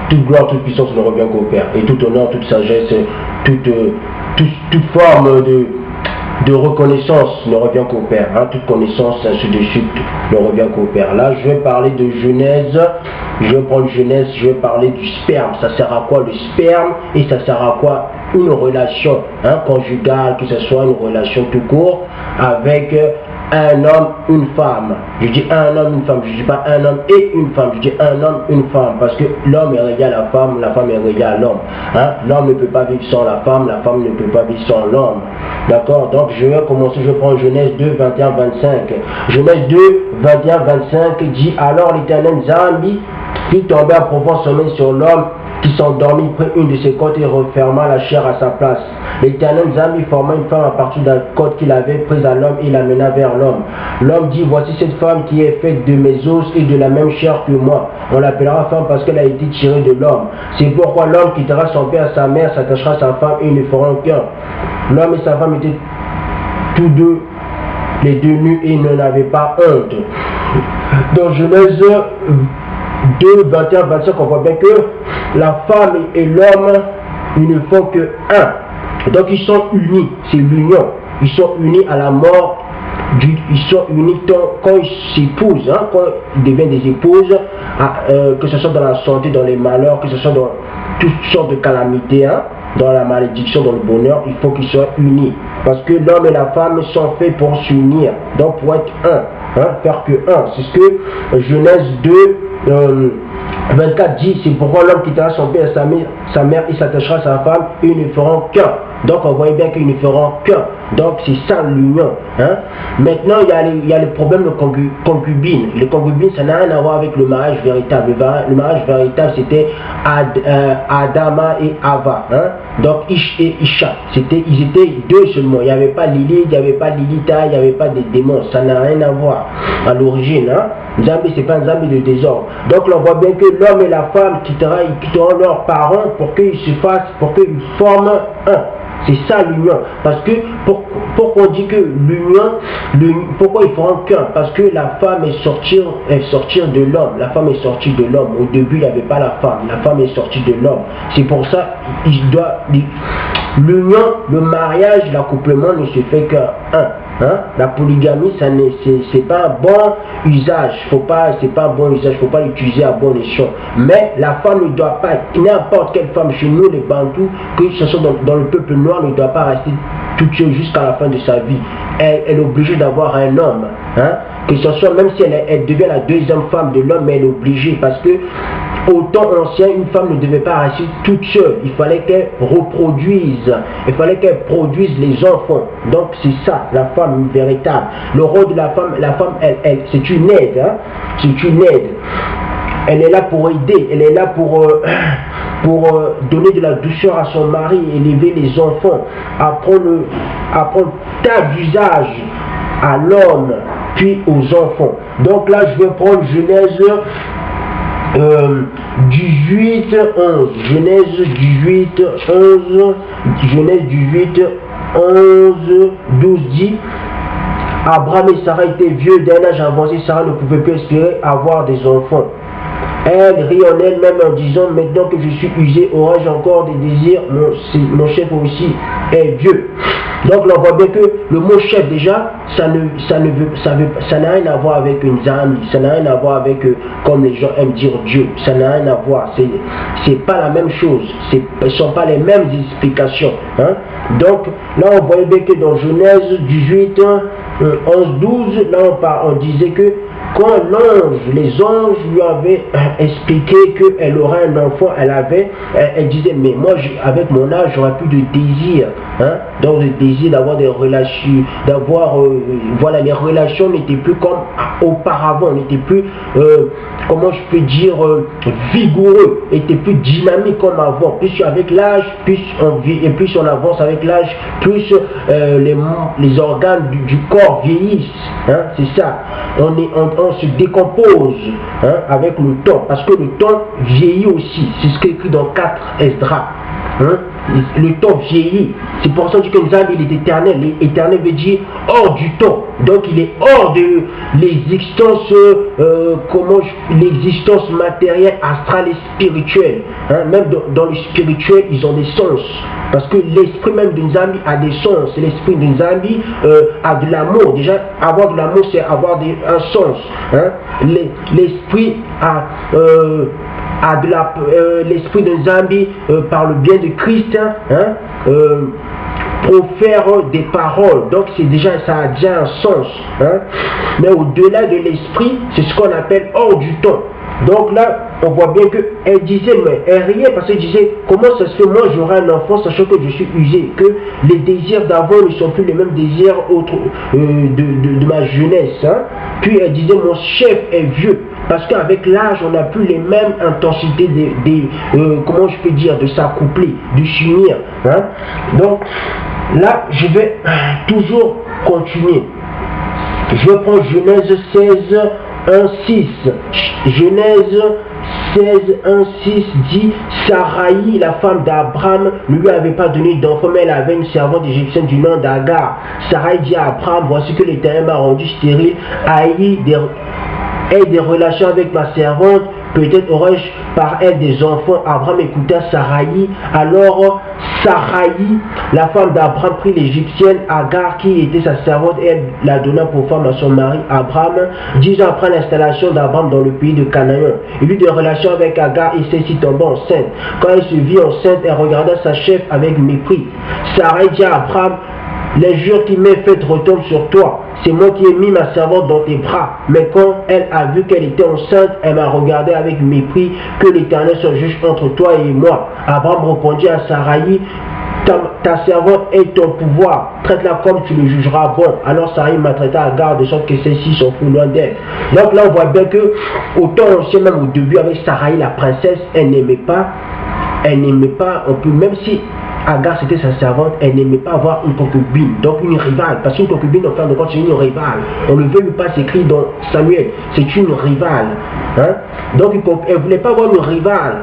toute gloire, toute puissance ne revient qu'au Père. Et tout honneur, toute sagesse, toute forme de reconnaissance ne revient qu'au Père. Hein. Toute connaissance, ainsi de suite, ne revient qu'au Père. Là, je vais parler de Genèse. Je vais prendre Genèse, je vais parler du sperme. Ça sert à quoi le sperme? Et ça sert à quoi une relation conjugale, que ce soit une relation tout court, avec un homme, une femme. Je dis un homme, une femme. Je dis pas un homme et une femme. Je dis un homme, une femme. Parce que l'homme est relié à la femme est reliée à l'homme. Hein? L'homme ne peut pas vivre sans la femme ne peut pas vivre sans l'homme. D'accord? Donc je vais commencer, je prends Genèse 2, 21, 25. Genèse 2, 21, 25 dit: alors l'Éternel Zambi fit tomber un profond sommeil sur l'homme qui s'endormit près une de ses côtes et referma la chair à sa place. L'Éternel Zambi forma une femme à partir d'un côte qu'il avait prise à l'homme et l'amena vers l'homme. L'homme dit: voici cette femme qui est faite de mes os et de la même chair que moi. On l'appellera femme parce qu'elle a été tirée de l'homme. C'est pourquoi l'homme quittera son père et sa mère, s'attachera à sa femme et ils ne feront qu'un. L'homme et sa femme étaient tous deux, les deux nus, et ne n'avaient pas honte. Dans Genèse 2, 21, 25, on voit bien que la femme et l'homme, ils ne font que un. Donc ils sont unis, c'est l'union. Ils sont unis à la mort, ils sont unis quand ils s'épousent, quand ils deviennent des épouses, que ce soit dans la santé, dans les malheurs, que ce soit dans toutes sortes de calamités, dans la malédiction, dans le bonheur, il faut qu'ils soient unis. Parce que l'homme et la femme sont faits pour s'unir, donc pour être un, faire que un. C'est ce que Genèse 2, 24 dit: c'est pourquoi l'homme quittera son père et sa mère, il s'attachera à sa femme, et ils ne feront qu'un. Donc on voit bien qu'ils ne feront qu'un. Donc c'est ça l'union. Maintenant il y a le problème de concubine. Le concubine, ça n'a rien à voir avec le mariage véritable. Le mariage véritable, c'était Adama et Ava. Donc Ish et Isha. Ils étaient deux seulement. Il n'y avait pas Lilith, il n'y avait pas Lilita, il n'y avait pas des démons. Ça n'a rien à voir à l'origine. Zambi, c'est pas un Zambi de désordre. Donc on voit bien que l'homme et la femme quitteront leurs parents pour qu'ils forment un. C'est ça l'union. Parce que pourquoi on dit que l'union, pourquoi ils feront qu'un? Parce que la femme est sortie de l'homme. La femme est sortie de l'homme. Au début, il n'y avait pas la femme est sortie de l'homme. C'est pour ça l'union, le mariage, l'accouplement ne se fait qu'un. La polygamie, c'est pas un bon usage. C'est pas un bon usage. Faut pas l'utiliser à bon escient. Mais la femme ne doit pas, n'importe quelle femme chez nous, les Bantous, que ce soit dans le peuple noir, ne doit pas rester toute seule jusqu'à la fin de sa vie. Elle est obligée d'avoir un homme. Que ce soit, même si elle devient la deuxième femme de l'homme, mais elle est obligée, parce que au temps ancien, une femme ne devait pas rester toute seule. Il fallait qu'elle reproduise. Il fallait qu'elle produise les enfants. Donc c'est ça, la femme véritable. Le rôle de la femme, c'est une aide. C'est une aide. Elle est là pour aider. Elle est là pour donner de la douceur à son mari, élever les enfants, apprendre tas d'usages à l'homme, puis aux enfants. Donc là, je vais prendre Genèse 18, 11. Genèse 18, 11. Genèse 18, 11, 12 dit: Abraham et Sarah étaient vieux d'un âge avancé. Sarah ne pouvait plus espérer avoir des enfants. Elle rit en elle-même en disant: maintenant que je suis usée, aurais-je encore des désirs? Mon chef aussi est vieux. Donc là, on voit bien que le mot chef, déjà, ça n'a rien à voir avec une Zambi, ça n'a rien à voir avec, comme les gens aiment dire, Dieu. Ça n'a rien à voir, c'est pas la même chose, ce ne sont pas les mêmes explications. Donc là, on voyait bien que dans Genèse 18, 11, 12, là on disait que quand les anges lui avaient expliqué qu'elle aurait un enfant, elle disait: mais moi avec mon âge j'aurais plus de désir, donc le désir d'avoir des relations, voilà, les relations n'étaient plus comme auparavant, n'étaient plus, comment je peux dire, vigoureux, n'étaient plus dynamiques comme avant. Plus avec l'âge, plus on vit, et plus on avance avec l'âge, plus les organes du corps vieillissent, c'est ça. On se décompose avec le temps, parce que le temps vieillit aussi. C'est ce qui est écrit dans 4 Esdras. Hein? Le temps vieillit. C'est pour ça que Nzambi il est éternel. L'éternel veut dire hors du temps. Donc il est hors de l'existence, l'existence matérielle, astrale et spirituelle. Hein? Même dans le spirituel, ils ont des sens. Parce que l'esprit même de Nzambi a des sens. L'esprit de Nzambi a de l'amour. Déjà, avoir de l'amour, c'est avoir un sens. Hein? L'esprit a l'esprit de Nzambi par le bien de Christ, profère des paroles. Donc c'est déjà, ça a déjà un sens. Hein? Mais au-delà de l'esprit, c'est ce qu'on appelle hors du temps. Donc là, on voit bien qu'elle disait, mais elle riait parce qu'elle disait, comment ça se fait, moi j'aurai un enfant sachant que je suis usé, que les désirs d'avant ne sont plus les mêmes désirs de ma jeunesse. Hein? Puis elle disait, mon chef est vieux, parce qu'avec l'âge, on n'a plus les mêmes intensités comment je peux dire, de s'accoupler, de s'unir. Hein? Donc là, je vais toujours continuer. Je prends Genèse 16, 1, 6. Genèse 16, 1, 6 dit, Saraï, la femme d'Abraham, ne lui avait pas donné d'enfant, mais elle avait une servante égyptienne du nom d'Agar. Saraï dit à Abraham, voici que l'Éternel m'a rendu stérile, aie des relations avec ma servante, peut-être aurais-je par elle des enfants. Abraham écouta Saraï. Alors Saraï, la femme d'Abraham, prit l'égyptienne Agar qui était sa servante et elle la donna pour femme à son mari Abraham. 10 ans après l'installation d'Abraham dans le pays de Canaan, il eut des relations avec Agar et celle-ci tomba enceinte. Quand elle se vit enceinte, elle regarda sa chef avec mépris. Saraï dit à Abraham, l'injure qui m'est faite retombe sur toi. C'est moi qui ai mis ma servante dans tes bras. Mais quand elle a vu qu'elle était enceinte, elle m'a regardé avec mépris. Que l'Éternel soit juge entre toi et moi. Abraham répondit à Saraï, ta servante est ton pouvoir. Traite-la comme tu le jugeras bon. Alors Saraï maltraita Agar de sorte que celle-ci s'en fout loin d'elle. Donc là on voit bien que au temps ancien, même au début avec Saraï la princesse, elle n'aimait pas, on peut, même si Agar c'était sa servante, elle n'aimait pas avoir une concubine, donc une rivale, parce qu'une concubine en fin de compte c'est une rivale. On ne veut pas s'écrire dans Samuel, c'est une rivale. Hein? Donc elle ne voulait pas avoir une rivale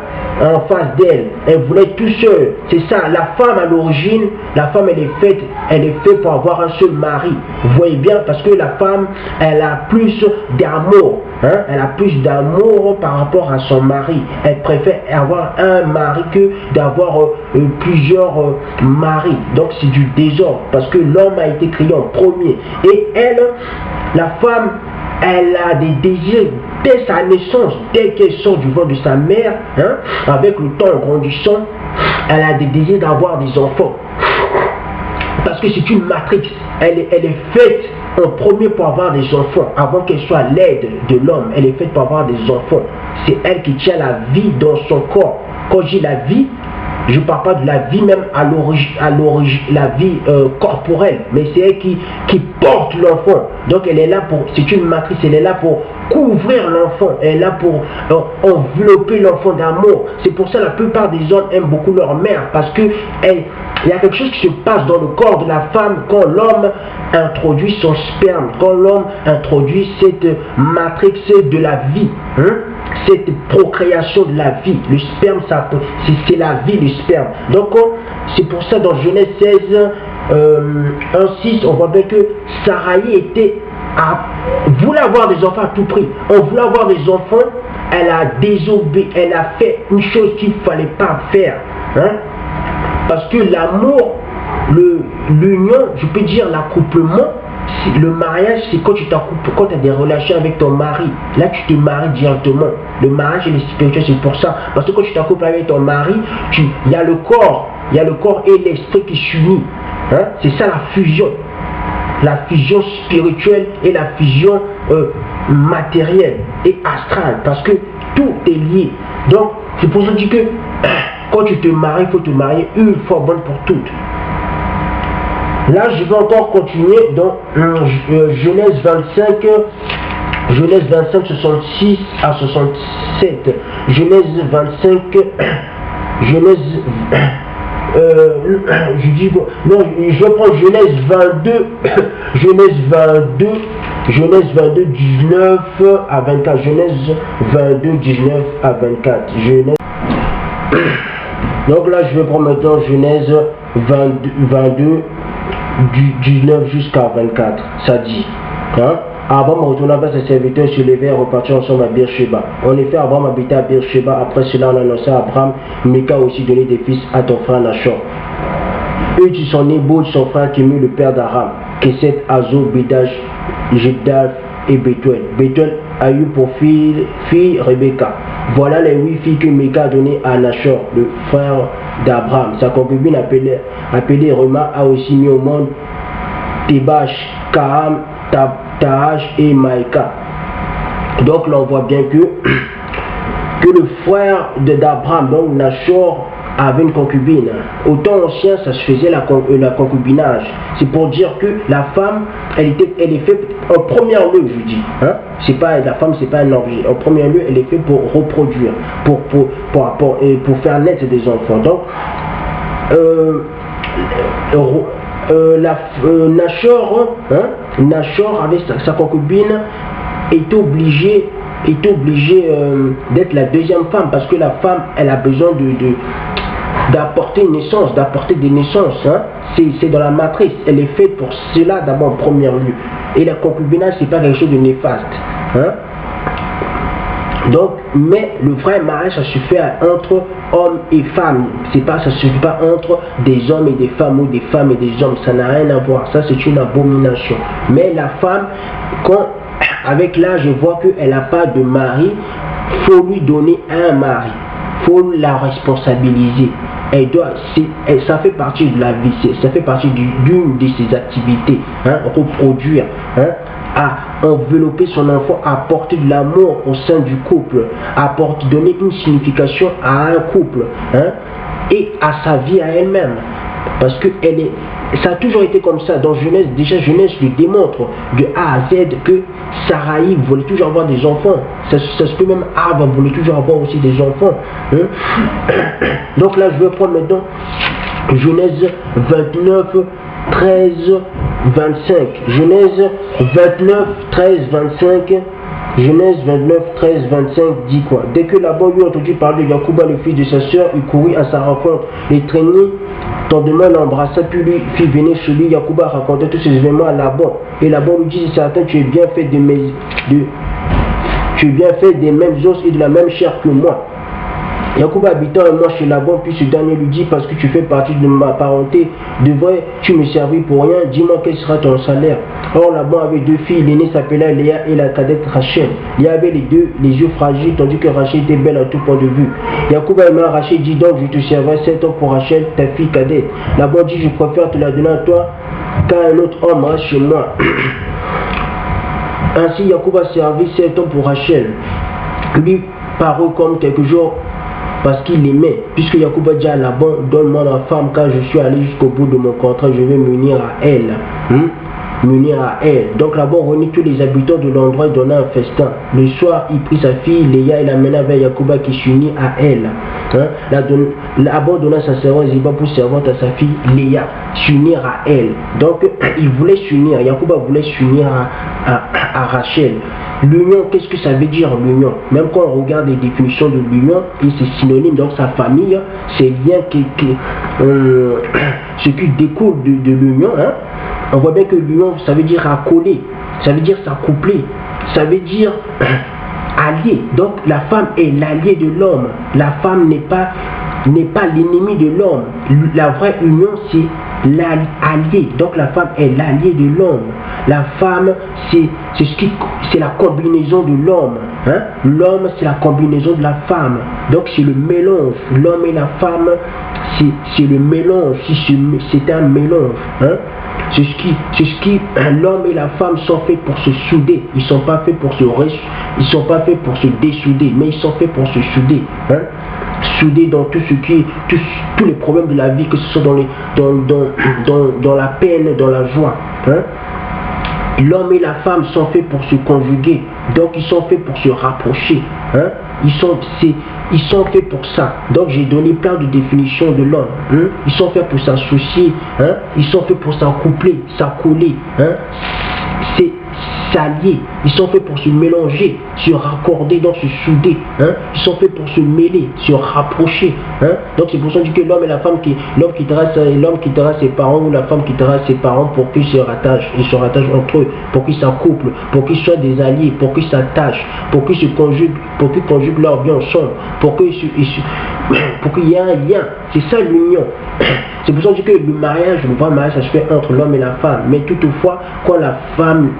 en face d'elle, elle voulait tout seul. C'est ça, la femme à l'origine, la femme elle est faite pour avoir un seul mari. Vous voyez bien, parce que la femme elle a plus d'amour. Hein? Elle a plus d'amour par rapport à son mari. Elle préfère avoir un mari que d'avoir plusieurs maris. Donc c'est du désordre parce que l'homme a été créé en premier. Et elle, la femme, elle a des désirs dès sa naissance, dès qu'elle sort du ventre de sa mère, hein, avec le temps grandissant, elle a des désirs d'avoir des enfants. Parce que c'est une matrice. Elle est faite en premier pour avoir des enfants, avant qu'elle soit l'aide de l'homme. Elle est faite pour avoir des enfants. C'est elle qui tient la vie dans son corps. Quand j'ai la vie, je ne parle pas de la vie même à l'origine, la vie corporelle, mais c'est elle qui porte l'enfant. Donc elle est là pour, c'est une matrice, elle est là pour couvrir l'enfant, elle est là pour envelopper l'enfant d'amour. C'est pour ça que la plupart des hommes aiment beaucoup leur mère, parce que il y a quelque chose qui se passe dans le corps de la femme quand l'homme introduit son sperme, quand l'homme introduit cette matrix de la vie, hein? Cette procréation de la vie. Le sperme, c'est la vie, le sperme. Donc c'est pour ça dans Genèse 16, 1,6, on voit bien que Saraï voulait avoir des enfants à tout prix. On voulait avoir des enfants, elle a désobéi, elle a fait une chose qu'il ne fallait pas faire. Hein? Parce que l'amour, l'union, je peux dire l'accouplement, le mariage, c'est quand tu t'accouples, quand tu as des relations avec ton mari. Là, tu te maries directement. Le mariage, il est spirituel, c'est pour ça. Parce que quand tu t'accouples avec ton mari, il y a le corps et l'esprit qui s'unissent. Hein? C'est ça la fusion. La fusion spirituelle et la fusion matérielle et astrale. Parce que tout est lié. Donc, c'est pour ça que je dis que quand tu te maries, il faut te marier une fois bonne pour toutes. Là, je vais encore continuer dans Genèse 25, 66 à 67. Genèse 25, je prends Genèse 22, Genèse 22, 19 à 24. Genèse 22, 19 à 24. Donc là, je vais prendre maintenant Genèse 22, du 19 jusqu'à 24. Ça dit, hein? Abraham retourna vers ses serviteurs, se levait et repartit ensemble à Beersheba. En effet, Abraham habitait à Beersheba. Après cela, on annonça à Abraham, Mika a aussi donné des fils à ton frère Nachor. Eux, tu sont nés Bod, son frère qui eut le père d'Aram, Keset, Azo, Bédaj, Jedaf et Bethuel. Bethuel a eu pour fille Rebecca. Voilà les 8 filles que Mika a données à Nachor, le frère d'Abraham. Sa concubine appelée Rema a aussi mis au monde Tebash, Kaham, Tahash et Maïka. Donc là on voit bien que le frère d'Abraham, donc Nachor, avait une concubine. Au temps ancien, ça se faisait la concubinage. C'est pour dire que la femme, elle est faite en premier lieu, je dis. Hein? La femme, c'est pas un objet. En premier lieu, elle est faite pour reproduire, pour faire naître des enfants. Donc, Nachor avec sa concubine est obligée d'être la deuxième femme, parce que la femme, elle a besoin d'apporter naissance, d'apporter des naissances. Hein? C'est dans la matrice, elle est faite pour cela d'abord en premier lieu. Et la concubinage, c'est pas quelque chose de néfaste. Hein? Donc, mais le vrai mariage, ça se fait entre hommes et femmes. Ça se fait pas entre des hommes et des femmes ou des femmes et des hommes. Ça n'a rien à voir. Ça, c'est une abomination. Mais la femme, avec l'âge, je vois qu'elle n'a pas de mari, il faut lui donner un mari. Il faut la responsabiliser. Ça fait partie de la vie, ça fait partie d'une de ses activités. Hein, reproduire. Hein, à envelopper son enfant, à apporter de l'amour au sein du couple, à donner une signification à un couple, hein, et à sa vie à elle-même. Parce que ça a toujours été comme ça. Dans Genèse, déjà Genèse le démontre de A à Z que Sarai voulait toujours avoir des enfants. Ça se peut même Ava voulait toujours avoir aussi des enfants. Hein. Donc là, je vais prendre maintenant Genèse 29, 13, 25. Genèse 29, 13, 25. Genèse 29, 13, 25 dit quoi? Dès que Laban lui entendu parler de Yacouba, le fils de sa sœur, il courut à sa rencontre, les traînait, tendement l'embrassa, puis lui fit venir chez lui. Yacouba racontait tous ces événements à Laban. Et Laban lui dit, c'est certain, tu es bien fait des mêmes os et de la même chair que moi. Yacouba habitant un mois chez Laban, puis ce dernier lui dit, parce que tu fais partie de ma parenté, devrais-tu me servir pour rien? Dis-moi quel sera ton salaire. Or Laban avait 2 filles, l'aînée s'appelait Léa et la cadette Rachel. Léa avait les yeux fragiles, tandis que Rachel était belle à tout point de vue. Yacouba aima Rachel, dit donc, je te servirai 7 ans pour Rachel, ta fille cadette. Laban dit, je préfère te la donner à toi qu'à un autre homme reste chez moi. Ainsi Yacouba servit 7 ans pour Rachel. Lui parut comme quelques jours, parce qu'il l'aimait, puisque Yacouba dit à Laban, donne-moi la femme, car je suis allé jusqu'au bout de mon contrat, je vais m'unir à elle. Donc Laban réunit tous les habitants de l'endroit et donna un festin. Le soir, il prit sa fille Léa et l'amena vers Yacouba qui s'unit à elle. Laban donna sa servante Ziba pour servante à sa fille Léa, s'unir à elle. Donc il voulait s'unir, Yacouba voulait s'unir à Rachel. L'union, qu'est-ce que ça veut dire l'union? Même quand on regarde les définitions de l'union, et c'est synonyme, donc sa famille, c'est bien ce qui découle de l'union. Hein? On voit bien que l'union, ça veut dire accoler, ça veut dire s'accoupler, ça veut dire allié. Donc la femme est l'allié de l'homme. La femme n'est pas l'ennemi de l'homme. La vraie union, c'est l'allié. Donc la femme est l'allié de l'homme. La femme, c'est la combinaison de l'homme. Hein? L'homme, c'est la combinaison de la femme. Donc c'est le mélange. L'homme et la femme, c'est le mélange. C'est un mélange. Hein? C'est ce qui l'homme et la femme sont faits pour se souder. Ils sont pas faits pour se dessouder, mais ils sont faits pour se souder. Hein? Souder dans tout ce qui est tous les problèmes de la vie, que ce soit dans la peine, dans la joie. Hein? L'homme et la femme sont faits pour se conjuguer, donc ils sont faits pour se rapprocher. Hein? Ils sont faits pour ça. Donc j'ai donné plein de définitions de l'homme. Hein? Ils sont faits pour s'associer. Hein? Ils sont faits pour s'accoupler, s'accouler. Hein? s'allier, ils sont faits pour se mélanger, se raccorder, donc se souder. Hein? Ils sont faits pour se mêler, se rapprocher. Hein? Donc c'est pour ça que l'homme et la femme, l'homme quittera ses parents ou la femme quittera ses parents pour qu'ils se rattachent. Ils se rattachent entre eux, pour qu'ils s'accouplent, pour qu'ils soient des alliés, pour qu'ils s'attachent, pour qu'ils se conjuguent, pour qu'ils conjuguent leur vie ensemble, pour qu'il y ait un lien. C'est ça l'union. C'est pour ça que le mariage, le vrai mariage, ça se fait entre l'homme et la femme. Mais toutefois, quand la femme,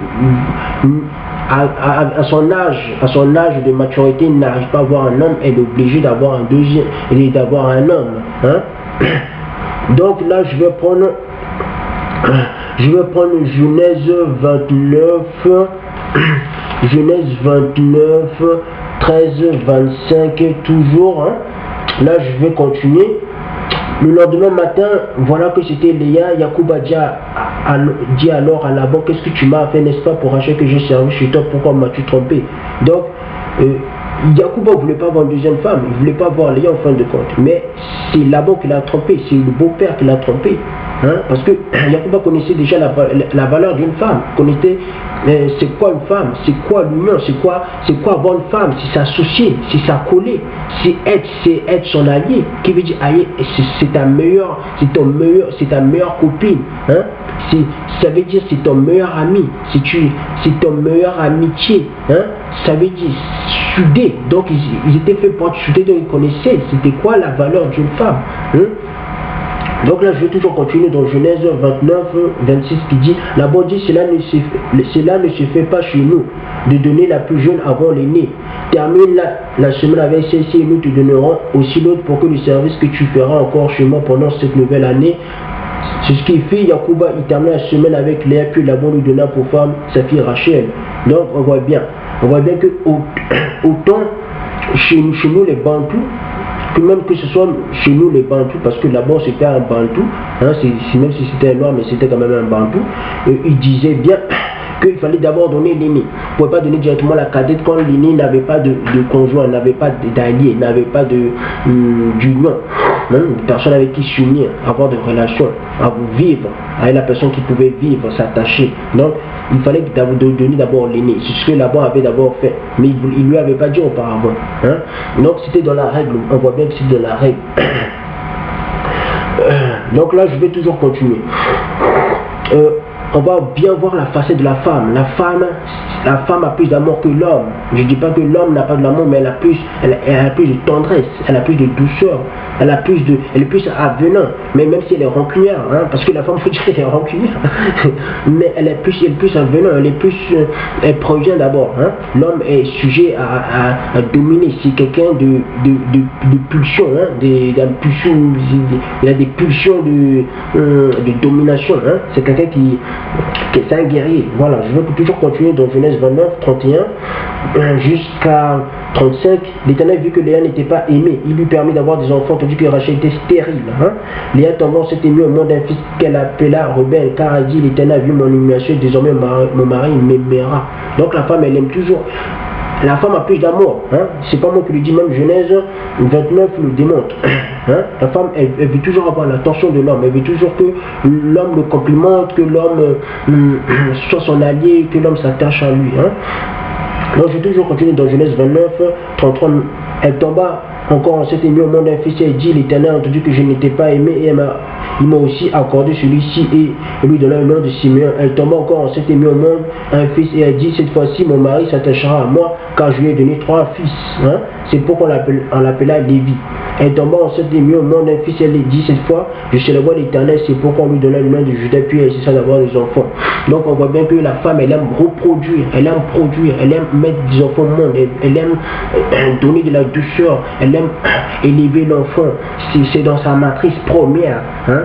à son âge de maturité, n'arrive pas à avoir un homme, elle est obligée d'avoir un deuxième, d'avoir un homme. Hein? Donc là, je vais prendre Genèse 29, Genèse 29, 13, 25, toujours. Hein? Là, je vais continuer. Le lendemain matin, voilà que c'était Léa. Yacoub a dit alors à Laban, qu'est-ce que tu m'as fait, n'est-ce pas, pour Rachel que j'ai servi chez toi, pourquoi m'as-tu trompé? Donc, Yacoub ne voulait pas avoir une deuxième femme, il ne voulait pas avoir Léa en fin de compte. Mais c'est Laban qui l'a trompé, c'est le beau-père qui l'a trompé. Hein? Parce que Yacoub connaissait déjà la valeur d'une femme, connaissait c'est quoi une femme, c'est quoi l'union, c'est quoi avoir une femme, c'est s'associer, c'est s'accoler, c'est être son allié, qui veut dire allié, c'est ta meilleure copine. Hein? Ça veut dire c'est ton meilleur ami, c'est ton meilleur amitié. Hein? Ça veut dire soudé, donc ils étaient faits pour être soudés, donc ils connaissaient c'était quoi la valeur d'une femme. Hein? Donc là, je vais toujours continuer dans Genèse 29, 26 qui dit, Laban dit, cela ne se fait pas chez nous, de donner la plus jeune avant l'aînée. Termine la semaine avec celle-ci et nous te donnerons aussi l'autre pour que le service que tu feras encore chez moi pendant cette nouvelle année. C'est ce qui fait Yacouba, il termine la semaine avec Léa, puis Laban lui donna pour femme sa fille Rachel. Donc on voit bien que autant chez nous les Bantous, que même que ce soit chez nous les Bantous, parce que là-bas c'était un Bantou, hein, même si c'était un noir, mais c'était quand même un Bantou, il disait bien qu'il fallait d'abord donner l'aîné. On ne pouvait pas donner directement la cadette quand l'aîné n'avait pas de conjoint, n'avait pas d'allié, n'avait pas d'union, hein, personne avec qui s'unir, avoir de relations, à vivre avec la personne qui pouvait vivre, s'attacher. Donc il fallait donner d'abord l'aîné. C'est ce que Laban avait d'abord fait, mais il ne lui avait pas dit auparavant. Hein. Donc c'était dans la règle, on voit bien que c'est de la règle. Donc là je vais toujours continuer. On va bien voir la facette de la femme. La femme a plus d'amour que l'homme. Je ne dis pas que l'homme n'a pas de l'amour, mais elle a plus de tendresse, elle a plus de douceur, elle est plus avenant. Mais même si elle est rancunière, hein, parce que la femme, faut dire qu'elle est rancunière, mais elle est plus avenant, elle provient d'abord. Hein. L'homme est sujet à dominer. C'est quelqu'un de pulsion, hein, il a des pulsions de domination. Hein. C'est quelqu'un qui est un guerrier. Voilà, je vais toujours continuer dans Genèse 29, 31 jusqu'à 35. L'Éternel vit que Léa n'était pas aimée. Il lui permit d'avoir des enfants tandis que Rachel était stérile. Hein? Léa tombant s'était mis au monde d'un fils qu'elle appela rebelle, car elle dit, l'Éternel a vu mon humiliation et désormais mon mari m'aimera. Donc la femme, elle aime toujours. La femme a plus d'amour, hein? C'est pas moi qui le dis, même Genèse 29 le démontre. Hein? La femme, elle veut toujours avoir l'attention de l'homme, elle veut toujours que l'homme le complimente, que l'homme soit son allié, que l'homme s'attache à lui. Hein? Donc je vais toujours continuer dans Genèse 29, 33. Elle tomba encore en s'était mis au monde un fils et dit, l'Éternel a entendu que je n'étais pas aimé et il m'a aussi accordé celui-ci et lui donna le nom de Simeon. Elle tomba encore en s'était mis au monde un fils et elle dit, cette fois-ci mon mari s'attachera à moi car je lui ai donné 3 fils. Hein? C'est pourquoi on l'appela Lévi. Elle tomba en s'était mis au monde un fils et elle dit, cette fois je célèbre l'Éternel, c'est pourquoi on lui donna le nom de Judas, puis elle cessa d'avoir des enfants. Donc on voit bien que la femme, elle aime reproduire, elle aime produire, elle aime mettre des enfants au monde, elle aime donner de la douceur, elle aime élever l'enfant, c'est dans sa matrice première. Hein?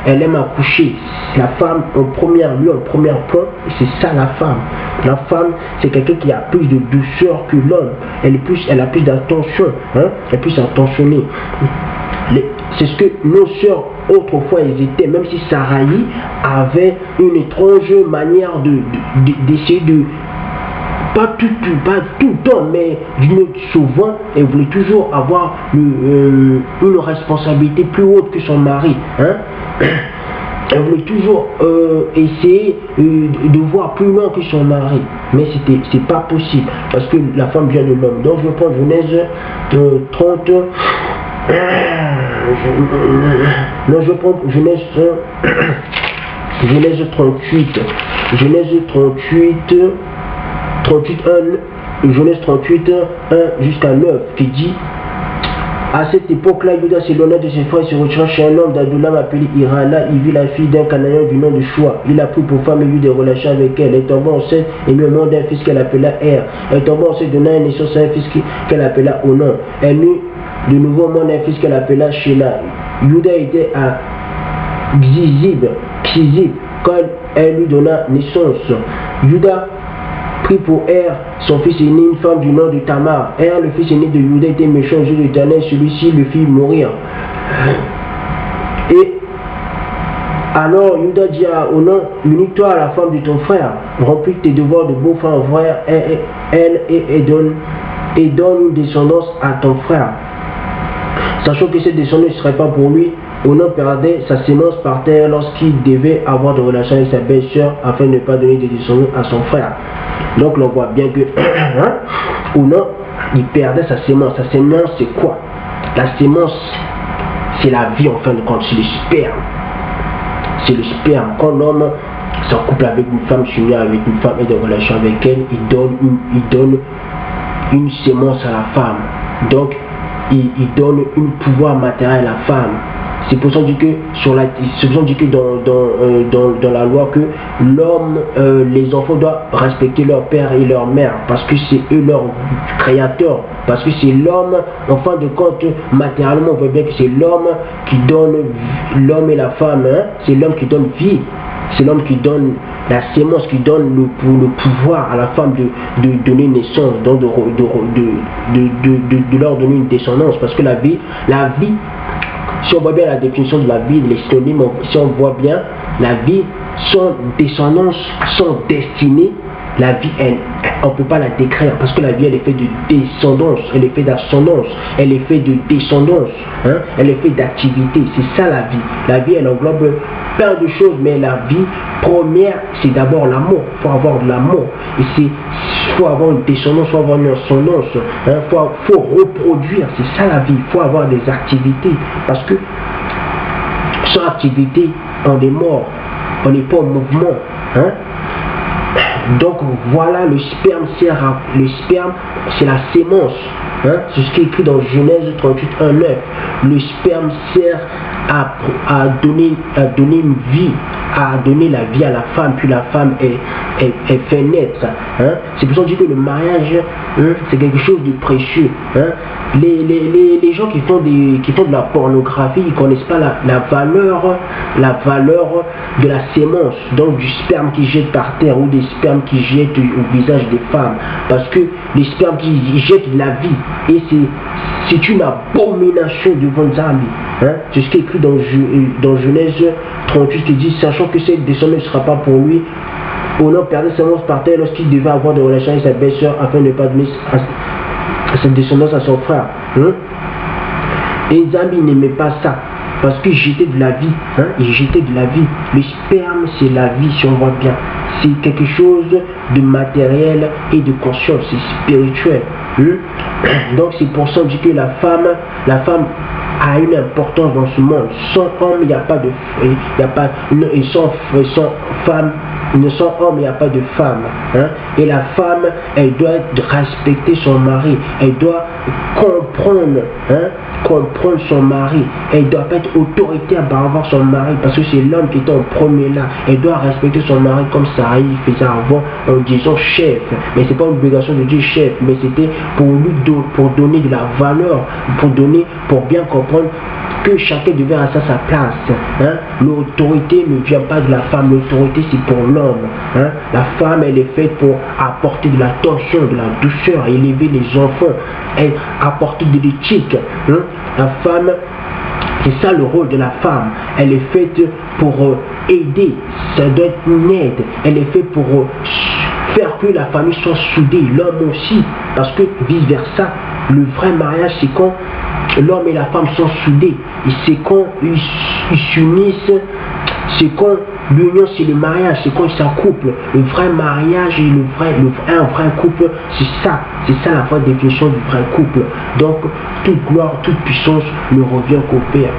Elle aime accoucher. La femme en première lieu, en premier point, c'est ça la femme. La femme, c'est quelqu'un qui a plus de douceur que l'homme. Elle a plus d'attention. Hein? Elle est plus attentionnée. C'est ce que nos sœurs autrefois elles étaient, même si Saraï avait une étrange manière d'essayer de pas tout le temps, mais souvent elle voulait toujours avoir une responsabilité plus haute que son mari. Hein? Elle voulait toujours essayer de voir plus loin que son mari. Mais c'est pas possible. Parce que la femme vient de l'homme. Donc je prends Genèse 30. Non, je prends Genèse 38. Genèse 38, 1, Genèse 38, 1 jusqu'à 9, qui dit: à cette époque-là, Judas s'éloigna de ses frères et se retira chez un homme d'Adulam appelé Ira. Là, il vit la fille d'un Cananéen du nom de Choua. Il a pris pour femme et eut des relations avec elle. Elle tomba enceinte et lui au nom d'un fils qu'elle appela Er. Elle tomba enceinte donnant une naissance à un fils qu'elle appela Onan. Elle eut de nouveau au nom d'un fils qu'elle appela Shelah. Judas était à Xizib quand elle lui donna naissance. Judas prit pour Er, son fils aîné, une femme du nom de Tamar. Er, le fils aîné de Judas, était méchant aux yeux de l'Éternel, celui-ci le fit mourir. Et alors Judas dit à Onan: unis-toi à la femme de ton frère, remplis tes devoirs de beau-frère, et donne une descendance à ton frère. Sachant que cette descendance ne serait pas pour lui, Onan perdait sa sémence par terre lorsqu'il devait avoir des relations avec sa belle-sœur afin de ne pas donner de descendance à son frère. Donc l'on voit bien que Onan, il perdait sa sémence. Sa sémence, c'est quoi? La sémence, c'est la vie en fin de compte, c'est le sperme. C'est le sperme. Quand l'homme s'accouple avec une femme, s'unit avec une femme et des relations avec elle, il donne une sémence à la femme. Donc il donne un pouvoir matériel à la femme. C'est pour ça que dans la loi que l'homme, les enfants doivent respecter leur père et leur mère parce que c'est eux leur créateur, parce que c'est l'homme, en fin de compte, matériellement on voit bien que c'est l'homme qui donne, l'homme et la femme, hein, c'est l'homme qui donne vie, c'est l'homme qui donne la sémence, qui donne le pouvoir à la femme de donner naissance, donc de leur donner une descendance, parce que la vie, si on voit bien la définition de la vie, les synonymes, si on voit bien la vie, son descendance, son destinée, la vie, on ne peut pas la décrire parce que la vie, elle est faite de descendance, elle est faite d'ascendance, elle est faite de descendance, hein, elle est faite d'activité. C'est ça la vie. La vie, elle englobe plein de choses, mais la vie première, c'est d'abord l'amour. Il faut avoir de l'amour. Et il faut avoir une descendance, il faut avoir une ascendance, il faut reproduire. C'est ça la vie. Il faut avoir des activités parce que sans activité, on est mort. On n'est pas en mouvement. Hein? Donc voilà, le sperme c'est la sémence, hein? C'est ce qui est écrit dans Genèse 38, 1, 9. Le sperme sert à donner une vie, à donner la vie à la femme, puis la femme est fait naître, hein? C'est pour ça qu'on dit que le mariage, hein, c'est quelque chose de précieux, hein? Les gens qui font de la pornographie, ils ne connaissent pas la valeur de la sémence, donc du sperme qui jette par terre ou des spermes qui jettent au visage des femmes, parce que les spermes qui jettent de la vie, et c'est une abomination devant Nzambi, hein? C'est ce qui est écrit dans Genèse 38 qui dit: sachant que cette descendance ne sera pas pour lui, Onan perdait sa sémence par terre lorsqu'il devait avoir des relations avec sa belle-sœur afin de ne pas donner cette descendance à son frère, hein? Et Nzambi n'aimait pas ça parce qu'il jetait de la vie, hein? Il jetait de la vie. Le sperme, c'est la vie, si on voit bien. C'est quelque chose de matériel et de conscience, c'est spirituel, hein? Donc c'est pour ça que la femme a une importance dans ce monde. Sans homme, il n'y a pas de, et sans femme, sans homme, il n'y a pas de femme, hein? Et la femme, elle doit respecter son mari, elle doit comprendre, hein? Comprendre son mari, elle ne doit pas être autoritaire par rapport à son mari parce que c'est l'homme qui est en premier là. Elle doit respecter son mari comme Sarah faisait avant en disant chef, mais c'est pas une obligation de dire chef, mais c'était pour donner de la valeur, pour bien comprendre que chacun devait rester à sa place, hein? L'autorité ne vient pas de la femme, l'autorité c'est pour l'homme, hein? La femme, elle est faite pour apporter de l'attention, de la douceur, élever les enfants, et apporter de l'éthique, hein? La femme, c'est ça le rôle de la femme. Elle est faite pour aider, ça doit être une aide. Elle est faite pour faire que la famille soit soudée, l'homme aussi, parce que vice versa, le vrai mariage c'est quand l'homme et la femme sont soudés, et c'est quand ils s'unissent C'est quand l'union, c'est le mariage, c'est quand ils s'accouplent. Le vrai mariage et un vrai couple, c'est ça la vraie définition du vrai couple. Donc, toute gloire, toute puissance ne revient qu'au Père.